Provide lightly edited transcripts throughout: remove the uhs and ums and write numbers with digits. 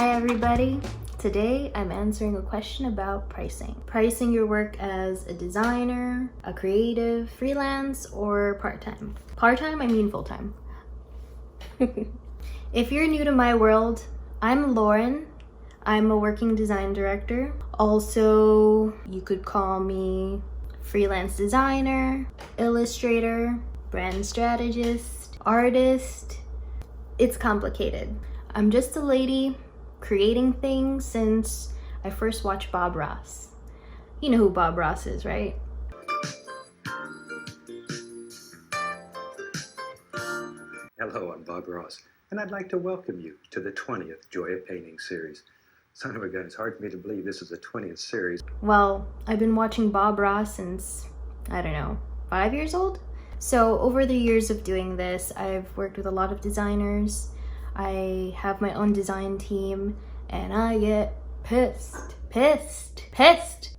Hi everybody! Today I'm answering a question about pricing. Pricing your work as a designer, a creative, freelance, or part-time. Part-time, I mean full-time. If you're new to my world, I'm Lauren. I'm a working design director. Also, you could call me freelance designer, illustrator, brand strategist, artist. It's complicated. I'm just a lady creating things since I first watched Bob Ross. You know who Bob Ross is, right? Hello, I'm Bob Ross, and I'd like to welcome you to the 20th Joy of Painting series. Son of a gun, it's hard for me to believe this is the 20th series. Well, I've been watching Bob Ross since, I don't know, 5 years old? So over the years of doing this, I've worked with a lot of designers. I have my own design team, and I get pissed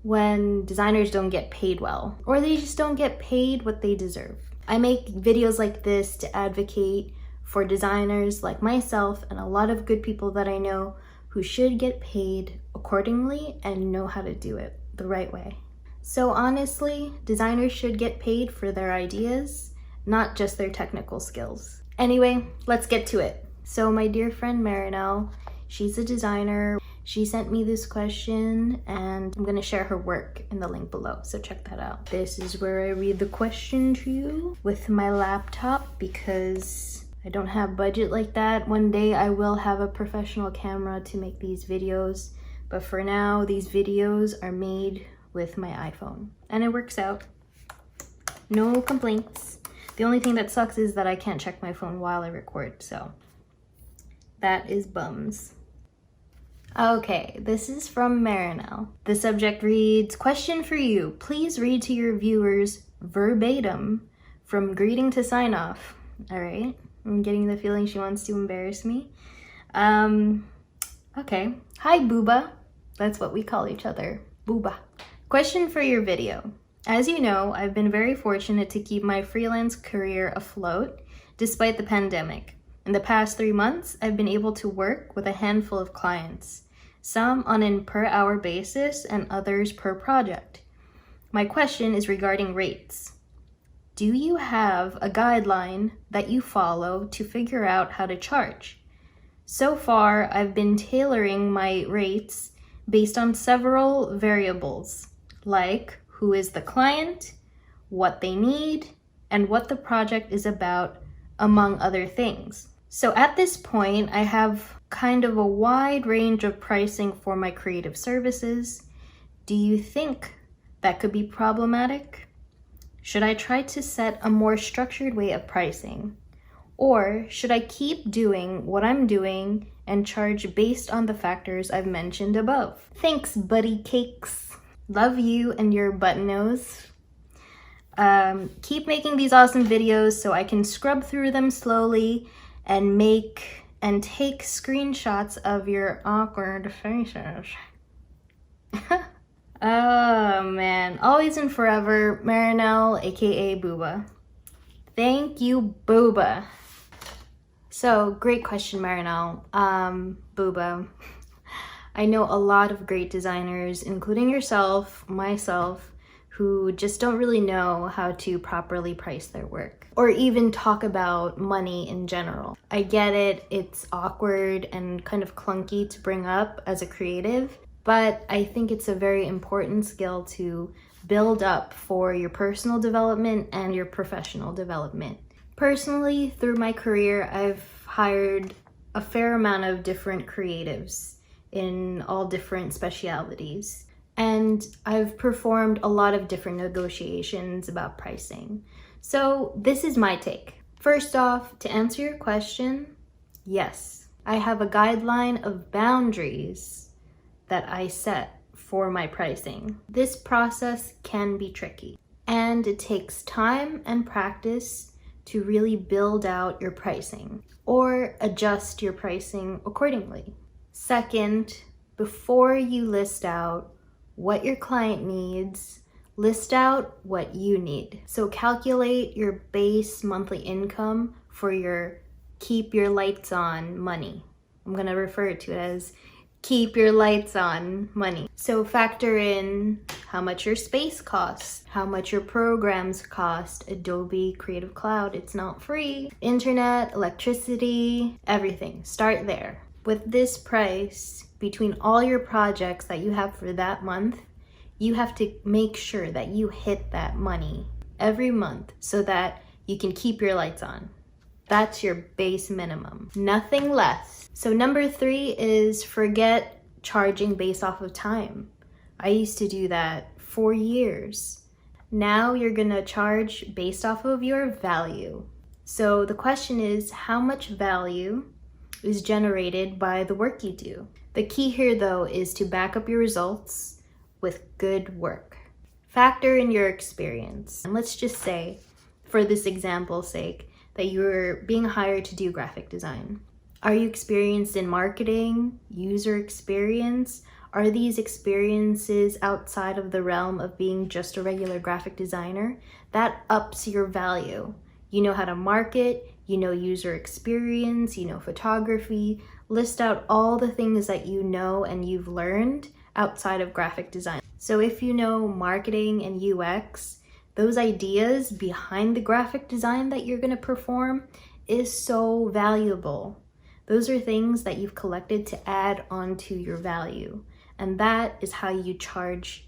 when designers don't get paid well, or they just don't get paid what they deserve. I make videos like this to advocate for designers like myself and a lot of good people that I know who should get paid accordingly and know how to do it the right way. So honestly, designers should get paid for their ideas, not just their technical skills. Anyway, let's get to it. So my dear friend Marinelle, she's a designer. She sent me this question and I'm gonna share her work in the link below, so check that out. This is where I read the question to you with my laptop because I don't have budget like that. One day I will have a professional camera to make these videos, but for now these videos are made with my iPhone and it works out. No complaints. The only thing that sucks is that I can't check my phone while I record, so that is bums. Okay, this is from Marinelle. The subject reads, question for you. Please read to your viewers verbatim from greeting to sign off. All right, I'm getting the feeling she wants to embarrass me. Okay. Hi, Booba. That's what we call each other, Booba. Question for your video. As you know, I've been very fortunate to keep my freelance career afloat despite the pandemic. In the past 3 months, I've been able to work with a handful of clients, some on a per-hour basis and others per project. My question is regarding rates. Do you have a guideline that you follow to figure out how to charge? So far, I've been tailoring my rates based on several variables, like who is the client, what they need, and what the project is about, among other things. So at this point, I have kind of a wide range of pricing for my creative services. Do you think that could be problematic? Should I try to set a more structured way of pricing? Or should I keep doing what I'm doing and charge based on the factors I've mentioned above? Thanks, buddy cakes. Love you and your button nose. Keep making these awesome videos so I can scrub through them slowly and take screenshots of your awkward faces. Oh man, always and forever, Marinelle, aka Booba. Thank you, Booba. So, great question, Marinelle. Booba. I know a lot of great designers, including yourself, myself, who just don't really know how to properly price their work or even talk about money in general. I get it, it's awkward and kind of clunky to bring up as a creative, but I think it's a very important skill to build up for your personal development and your professional development. Personally, through my career, I've hired a fair amount of different creatives in all different specialities. And I've performed a lot of different negotiations about pricing. So this is my take. First off, to answer your question, yes, I have a guideline of boundaries that I set for my pricing. This process can be tricky, and it takes time and practice to really build out your pricing or adjust your pricing accordingly. Second, before you list out what your client needs, list out what you need. So calculate your base monthly income for your keep your lights on money. I'm gonna refer to it as keep your lights on money. So factor in how much your space costs, how much your programs cost. Adobe Creative Cloud, it's not free. Internet, electricity, everything. Start there. With this price, between all your projects that you have for that month, you have to make sure that you hit that money every month so that you can keep your lights on. That's your base minimum, nothing less. So number 3 is forget charging based off of time. I used to do that for years. Now you're gonna charge based off of your value. So the question is, how much value is generated by the work you do? The key here though is to back up your results with good work. Factor in your experience. And let's just say, for this example's sake, that you're being hired to do graphic design. Are you experienced in marketing, user experience? Are these experiences outside of the realm of being just a regular graphic designer? That ups your value. You know how to market, you know user experience, you know photography. List out all the things that you know and you've learned outside of graphic design. So if you know marketing and UX, those ideas behind the graphic design that you're gonna perform is so valuable. Those are things that you've collected to add onto your value. And that is how you charge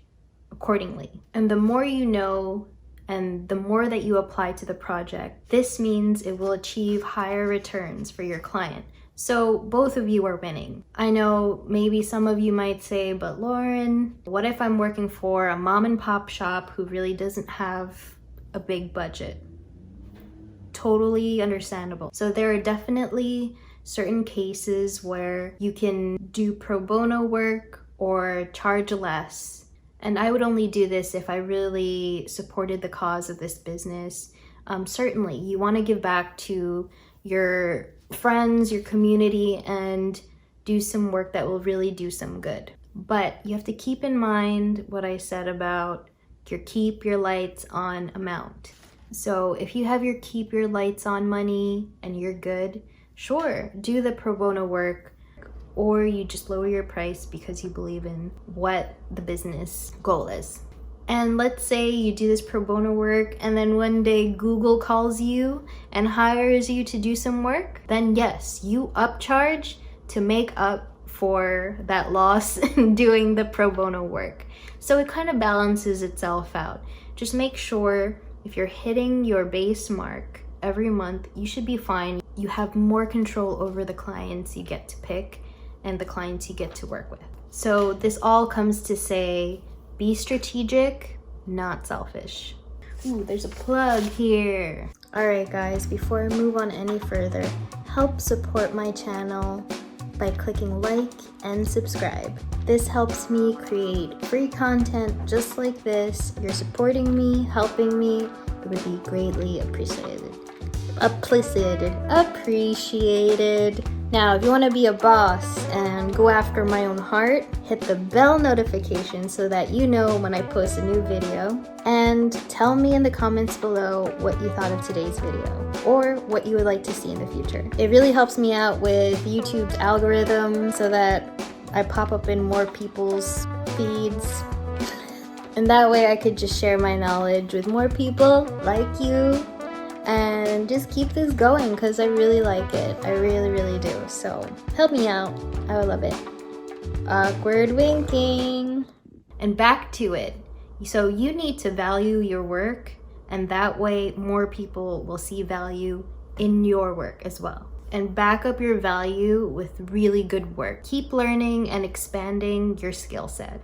accordingly. And the more you know, and the more that you apply to the project, this means it will achieve higher returns for your client. So both of you are winning. I know maybe some of you might say, but Lauren, what if I'm working for a mom and pop shop who really doesn't have a big budget? Totally understandable. So there are definitely certain cases where you can do pro bono work or charge less. And I would only do this if I really supported the cause of this business. Certainly, you want to give back to your friends, your community, and do some work that will really do some good. But you have to keep in mind what I said about your keep your lights on amount. So if you have your keep your lights on money and you're good, sure, do the pro bono work, or you just lower your price because you believe in what the business goal is. And let's say you do this pro bono work and then one day Google calls you and hires you to do some work, then yes, you upcharge to make up for that loss in doing the pro bono work. So it kind of balances itself out. Just make sure if you're hitting your base mark every month, you should be fine. You have more control over the clients you get to pick and the clients you get to work with. So this all comes to say, be strategic, not selfish. Ooh, there's a plug here. All right, guys, before I move on any further, help support my channel by clicking like and subscribe. This helps me create free content just like this. You're supporting me, helping me. It would be greatly appreciated. Appreciated. Now, if you want to be a boss and go after my own heart, hit the bell notification so that you know when I post a new video. And tell me in the comments below what you thought of today's video or what you would like to see in the future. It really helps me out with YouTube's algorithm so that I pop up in more people's feeds. And that way I could just share my knowledge with more people like you. And just keep this going because I really like it. I really do. So help me out. I would love it. Awkward winking. And back to it. So you need to value your work, and that way more people will see value in your work as well. And back up your value with really good work. Keep learning and expanding your skill set.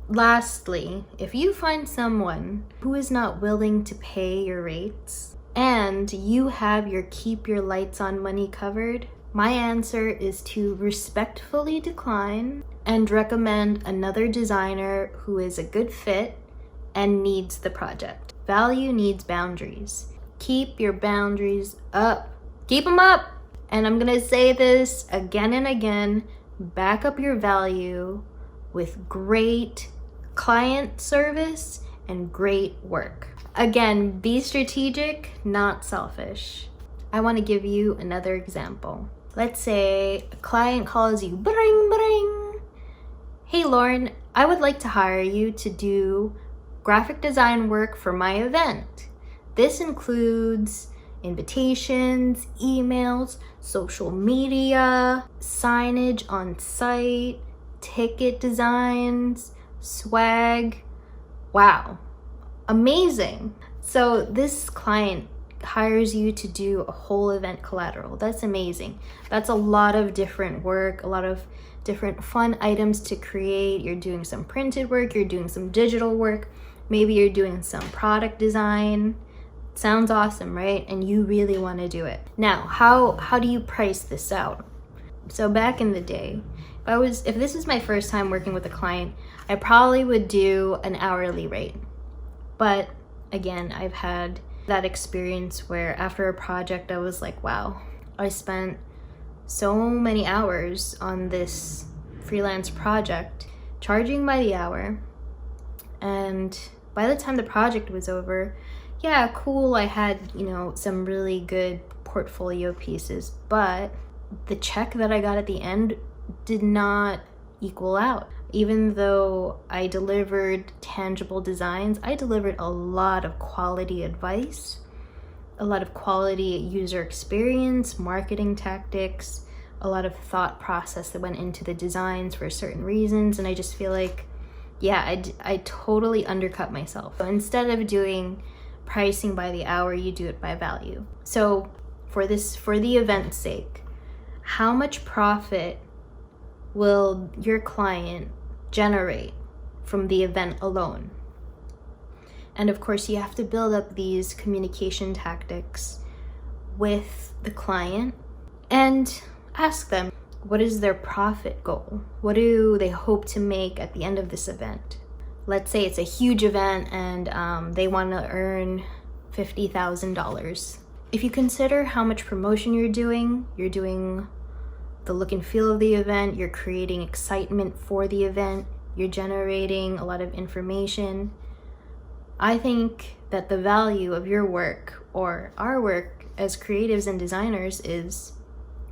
Lastly, if you find someone who is not willing to pay your rates and you have your keep your lights on money covered, my answer is to respectfully decline and recommend another designer who is a good fit and needs the project. Value needs boundaries. Keep your boundaries up. Keep them up! And I'm gonna say this again and again, back up your value with great client service and great work. Again, be strategic, not selfish. I want to give you another example. Let's say a client calls you, bring, bring. Hey Lauren, I would like to hire you to do graphic design work for my event. This includes invitations, emails, social media, signage on site, ticket designs, swag. Wow, amazing. So this client hires you to do a whole event collateral. That's amazing. That's a lot of different work, a lot of different fun items to create. You're doing some printed work, you're doing some digital work, maybe you're doing some product design. Sounds awesome, right? And you really want to do it. Now, how do you price this out? So back in the day, if this is my first time working with a client, I probably would do an hourly rate. But again, I've had that experience where after a project I was like, wow, I spent so many hours on this freelance project, charging by the hour, and by the time the project was over, yeah, cool, I had, some really good portfolio pieces, but the check that I got at the end did not equal out. Even though I delivered tangible designs, I delivered a lot of quality advice, a lot of quality user experience, marketing tactics, a lot of thought process that went into the designs for certain reasons. And I just feel like, yeah, I totally undercut myself. So instead of doing pricing by the hour, you do it by value. So for the event's sake, how much profit will your client generate from the event alone? And of course, you have to build up these communication tactics with the client and ask them, what is their profit goal? What do they hope to make at the end of this event? Let's say it's a huge event and they want to earn $50,000. If you consider how much promotion you're doing the look and feel of the event, you're creating excitement for the event, you're generating a lot of information, I think that the value of your work or our work as creatives and designers is,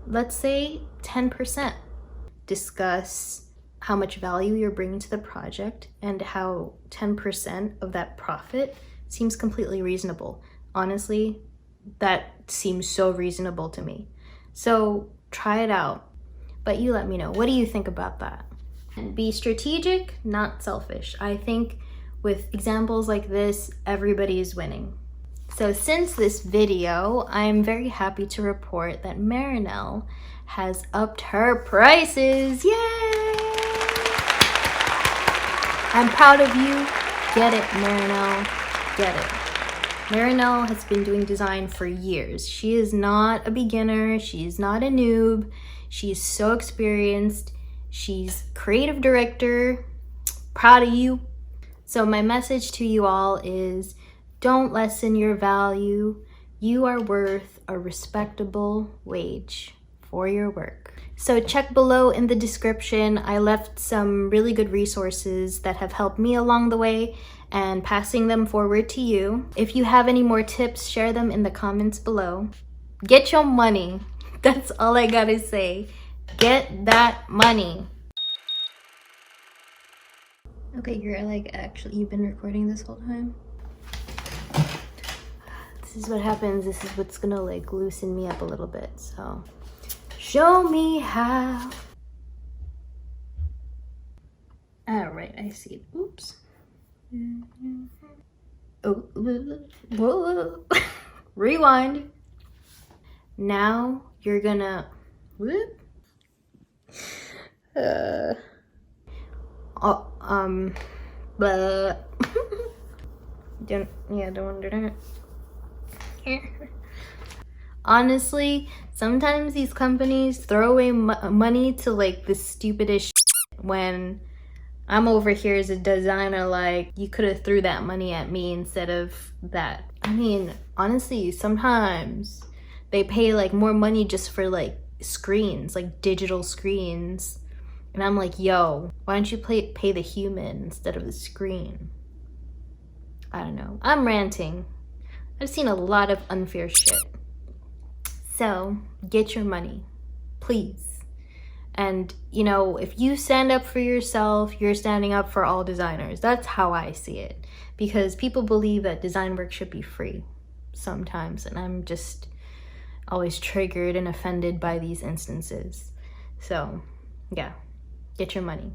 let's say, 10%. Discuss how much value you're bringing to the project and how 10% of that profit seems completely reasonable. Honestly, that seems so reasonable to me. So try it out, but you let me know. What do you think about that? And be strategic, not selfish. I think with examples like this, everybody is winning. So since this video, I'm very happy to report that Marinelle has upped her prices. Yay! I'm proud of you. Get it, Marinelle. Get it. Marinelle has been doing design for years. She is not a beginner. She's not a noob. She's so experienced. She's creative director. Proud of you. So my message to you all is, don't lessen your value. You are worth a respectable wage for your work. So check below in the description. I left some really good resources that have helped me along the way and passing them forward to you. If you have any more tips, share them in the comments below. Get your money. That's all I gotta say. Get that money. Okay, you've been recording this whole time? This is what happens. This is what's gonna loosen me up a little bit. So show me how. All right, I see it. Oops. Oh, whoa. Rewind. Now you're gonna whoop. But don't do that. Honestly, sometimes these companies throw away money to the stupidest shit when I'm over here as a designer, you could have threw that money at me instead of that. I mean, honestly, sometimes they pay more money just for screens, digital screens. And I'm like, yo, why don't you pay the human instead of the screen? I don't know. I'm ranting. I've seen a lot of unfair shit. So get your money, please. And, you know, if you stand up for yourself, you're standing up for all designers. That's how I see it. Because people believe that design work should be free sometimes. And I'm just always triggered and offended by these instances. So, yeah, get your money.